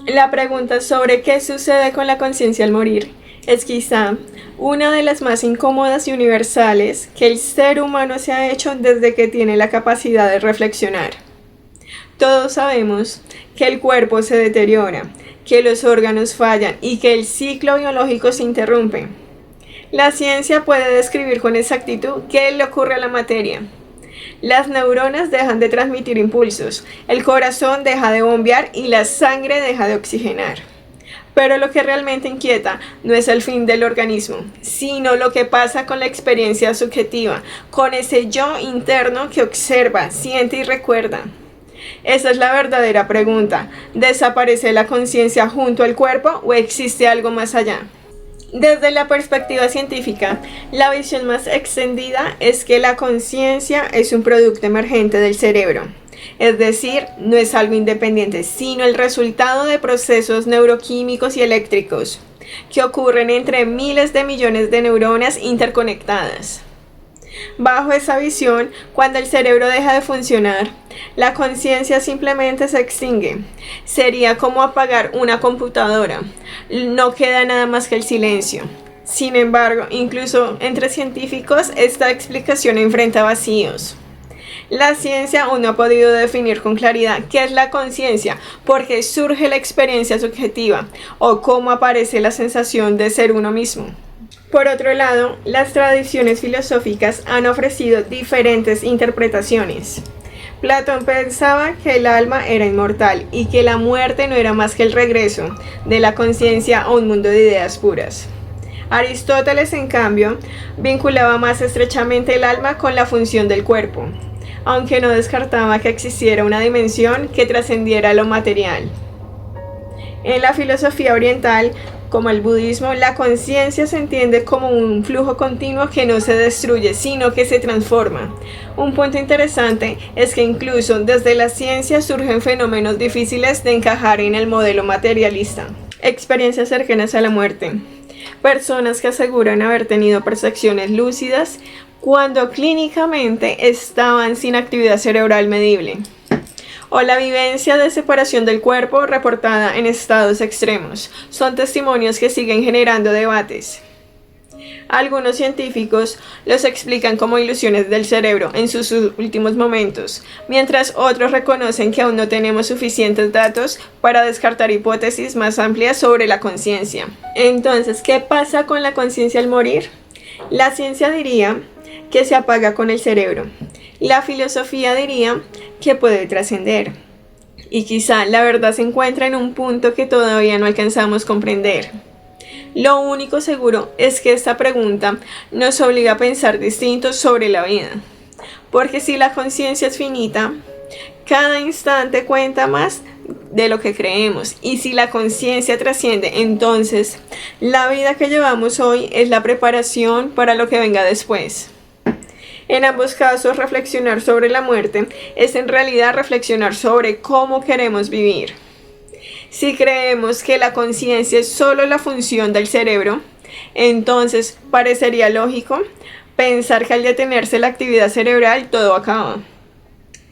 La pregunta sobre qué sucede con la conciencia al morir es quizá una de las más incómodas y universales que el ser humano se ha hecho desde que tiene la capacidad de reflexionar. Todos sabemos que el cuerpo se deteriora, que los órganos fallan y que el ciclo biológico se interrumpe. La ciencia puede describir con exactitud qué le ocurre a la materia. Las neuronas dejan de transmitir impulsos, el corazón deja de bombear y la sangre deja de oxigenar. Pero lo que realmente inquieta no es el fin del organismo, sino lo que pasa con la experiencia subjetiva, con ese yo interno que observa, siente y recuerda. Esa es la verdadera pregunta. ¿Desaparece la conciencia junto al cuerpo o existe algo más allá? Desde la perspectiva científica, la visión más extendida es que la conciencia es un producto emergente del cerebro. Es decir, no es algo independiente, sino el resultado de procesos neuroquímicos y eléctricos que ocurren entre miles de millones de neuronas interconectadas. Bajo esa visión, cuando el cerebro deja de funcionar, la conciencia simplemente se extingue. Sería como apagar una computadora. No queda nada más que el silencio. Sin embargo, incluso entre científicos, esta explicación enfrenta vacíos. La ciencia aún no ha podido definir con claridad qué es la conciencia, por qué surge la experiencia subjetiva o cómo aparece la sensación de ser uno mismo. Por otro lado, las tradiciones filosóficas han ofrecido diferentes interpretaciones. Platón pensaba que el alma era inmortal y que la muerte no era más que el regreso de la conciencia a un mundo de ideas puras. Aristóteles, en cambio, vinculaba más estrechamente el alma con la función del cuerpo, aunque no descartaba que existiera una dimensión que trascendiera lo material. En la filosofía oriental, como el budismo, la conciencia se entiende como un flujo continuo que no se destruye, sino que se transforma. Un punto interesante es que incluso desde la ciencia surgen fenómenos difíciles de encajar en el modelo materialista. Experiencias cercanas a la muerte. Personas que aseguran haber tenido percepciones lúcidas cuando clínicamente estaban sin actividad cerebral medible. O la vivencia de separación del cuerpo reportada en estados extremos. Son testimonios que siguen generando debates. Algunos científicos los explican como ilusiones del cerebro en sus últimos momentos, mientras otros reconocen que aún no tenemos suficientes datos para descartar hipótesis más amplias sobre la conciencia. Entonces, ¿qué pasa con la conciencia al morir? La ciencia diría que se apaga con el cerebro. La filosofía diría que puede trascender. Y quizá la verdad se encuentra en un punto que todavía no alcanzamos a comprender. Lo único seguro es que esta pregunta nos obliga a pensar distinto sobre la vida. Porque si la conciencia es finita, cada instante cuenta más de lo que creemos. Y si la conciencia trasciende, entonces la vida que llevamos hoy es la preparación para lo que venga después. En ambos casos, reflexionar sobre la muerte es en realidad reflexionar sobre cómo queremos vivir. Si creemos que la conciencia es solo la función del cerebro, entonces parecería lógico pensar que al detenerse la actividad cerebral todo acaba.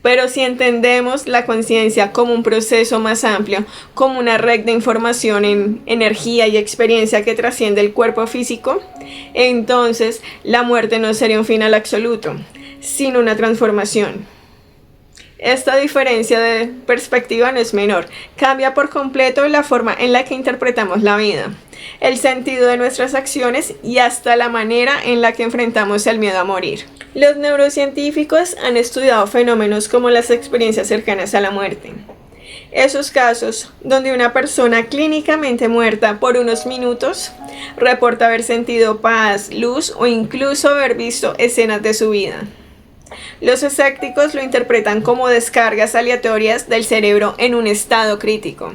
Pero si entendemos la conciencia como un proceso más amplio, como una red de información en energía y experiencia que trasciende el cuerpo físico, entonces la muerte no sería un final absoluto, sino una transformación. Esta diferencia de perspectiva no es menor, cambia por completo la forma en la que interpretamos la vida, el sentido de nuestras acciones y hasta la manera en la que enfrentamos el miedo a morir. Los neurocientíficos han estudiado fenómenos como las experiencias cercanas a la muerte. Esos casos donde una persona clínicamente muerta por unos minutos reporta haber sentido paz, luz o incluso haber visto escenas de su vida. Los escépticos lo interpretan como descargas aleatorias del cerebro en un estado crítico,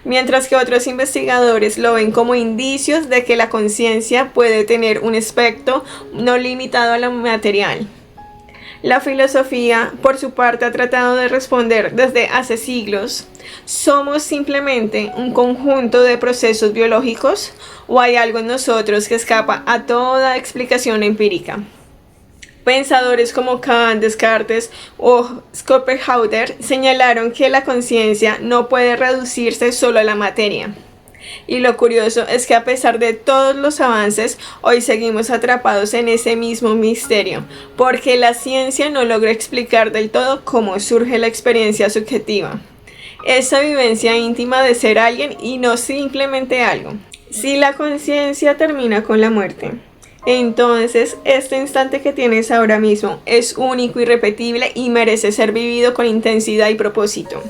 mientras que otros investigadores lo ven como indicios de que la conciencia puede tener un aspecto no limitado a lo material. La filosofía, por su parte, ha tratado de responder desde hace siglos: ¿somos simplemente un conjunto de procesos biológicos o hay algo en nosotros que escapa a toda explicación empírica? Pensadores como Kant, Descartes o Schopenhauer señalaron que la conciencia no puede reducirse solo a la materia. Y lo curioso es que a pesar de todos los avances, hoy seguimos atrapados en ese mismo misterio, porque la ciencia no logra explicar del todo cómo surge la experiencia subjetiva. Esa vivencia íntima de ser alguien y no simplemente algo. Si la conciencia termina con la muerte, entonces este instante que tienes ahora mismo es único, irrepetible y merece ser vivido con intensidad y propósito.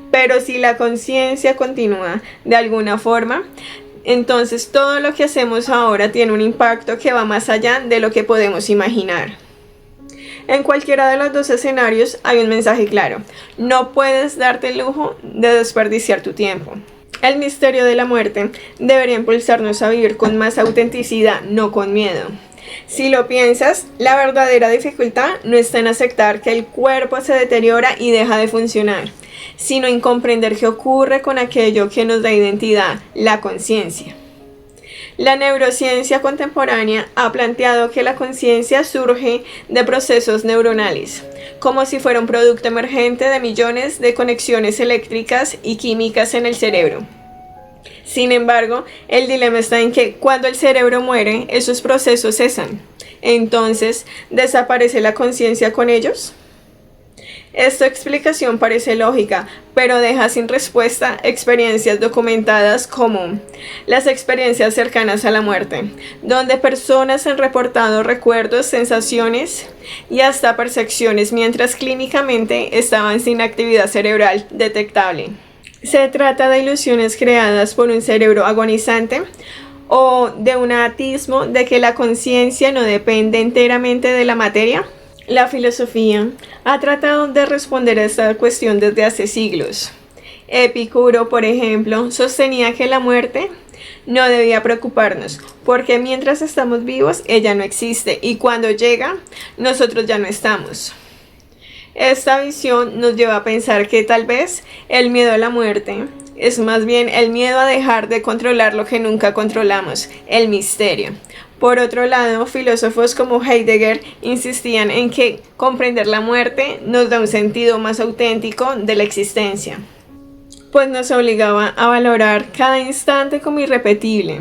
Pero si la conciencia continúa de alguna forma, entonces todo lo que hacemos ahora tiene un impacto que va más allá de lo que podemos imaginar. En cualquiera de los dos escenarios hay un mensaje claro: no puedes darte el lujo de desperdiciar tu tiempo. El misterio de la muerte debería impulsarnos a vivir con más autenticidad, no con miedo. Si lo piensas, la verdadera dificultad no está en aceptar que el cuerpo se deteriora y deja de funcionar, sino en comprender qué ocurre con aquello que nos da identidad, la conciencia. La neurociencia contemporánea ha planteado que la conciencia surge de procesos neuronales, como si fuera un producto emergente de millones de conexiones eléctricas y químicas en el cerebro. Sin embargo, el dilema está en que cuando el cerebro muere, esos procesos cesan. Entonces, ¿desaparece la conciencia con ellos? Esta explicación parece lógica, pero deja sin respuesta experiencias documentadas como las experiencias cercanas a la muerte, donde personas han reportado recuerdos, sensaciones y hasta percepciones mientras clínicamente estaban sin actividad cerebral detectable. Se trata de ilusiones creadas por un cerebro agonizante o de un atismo de que la conciencia no depende enteramente de la materia. La filosofía ha tratado de responder a esta cuestión desde hace siglos. Epicuro, por ejemplo, sostenía que la muerte no debía preocuparnos, porque mientras estamos vivos, ella no existe, y cuando llega, nosotros ya no estamos. Esta visión nos lleva a pensar que tal vez el miedo a la muerte es más bien el miedo a dejar de controlar lo que nunca controlamos, el misterio. Por otro lado, filósofos como Heidegger insistían en que comprender la muerte nos da un sentido más auténtico de la existencia, pues nos obligaba a valorar cada instante como irrepetible.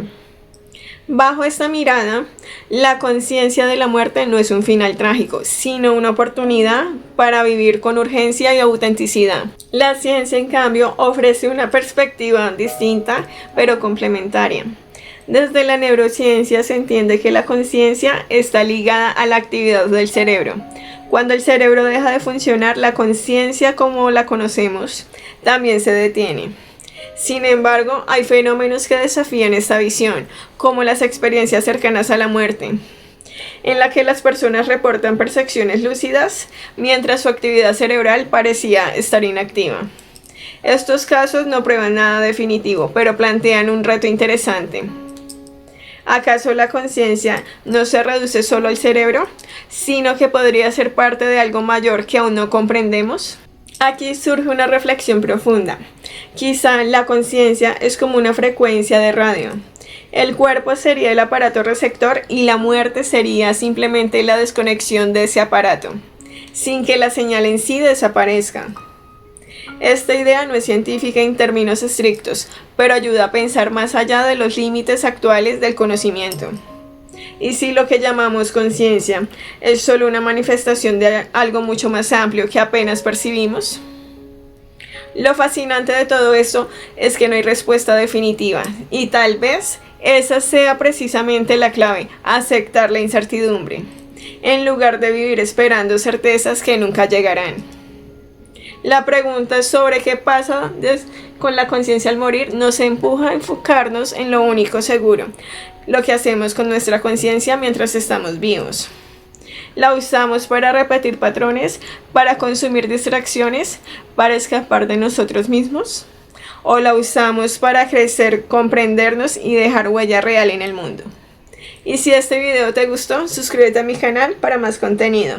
Bajo esta mirada, la conciencia de la muerte no es un final trágico, sino una oportunidad para vivir con urgencia y autenticidad. La ciencia, en cambio, ofrece una perspectiva distinta, pero complementaria. Desde la neurociencia se entiende que la conciencia está ligada a la actividad del cerebro. Cuando el cerebro deja de funcionar, la conciencia como la conocemos también se detiene. Sin embargo, hay fenómenos que desafían esta visión, como las experiencias cercanas a la muerte, en la que las personas reportan percepciones lúcidas mientras su actividad cerebral parecía estar inactiva. Estos casos no prueban nada definitivo, pero plantean un reto interesante. ¿Acaso la conciencia no se reduce solo al cerebro, sino que podría ser parte de algo mayor que aún no comprendemos? Aquí surge una reflexión profunda. Quizá la conciencia es como una frecuencia de radio. El cuerpo sería el aparato receptor y la muerte sería simplemente la desconexión de ese aparato, sin que la señal en sí desaparezca. Esta idea no es científica en términos estrictos, pero ayuda a pensar más allá de los límites actuales del conocimiento. ¿Y si lo que llamamos conciencia es solo una manifestación de algo mucho más amplio que apenas percibimos? Lo fascinante de todo esto es que no hay respuesta definitiva, y tal vez esa sea precisamente la clave: aceptar la incertidumbre, en lugar de vivir esperando certezas que nunca llegarán. La pregunta sobre qué pasa con la conciencia al morir nos empuja a enfocarnos en lo único seguro, lo que hacemos con nuestra conciencia mientras estamos vivos. La usamos para repetir patrones, para consumir distracciones, para escapar de nosotros mismos, o la usamos para crecer, comprendernos y dejar huella real en el mundo. Y si este video te gustó, suscríbete a mi canal para más contenido.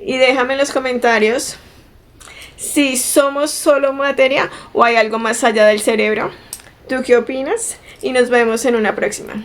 Y déjame en los comentarios si somos solo materia o hay algo más allá del cerebro. ¿Tú qué opinas? Y nos vemos en una próxima.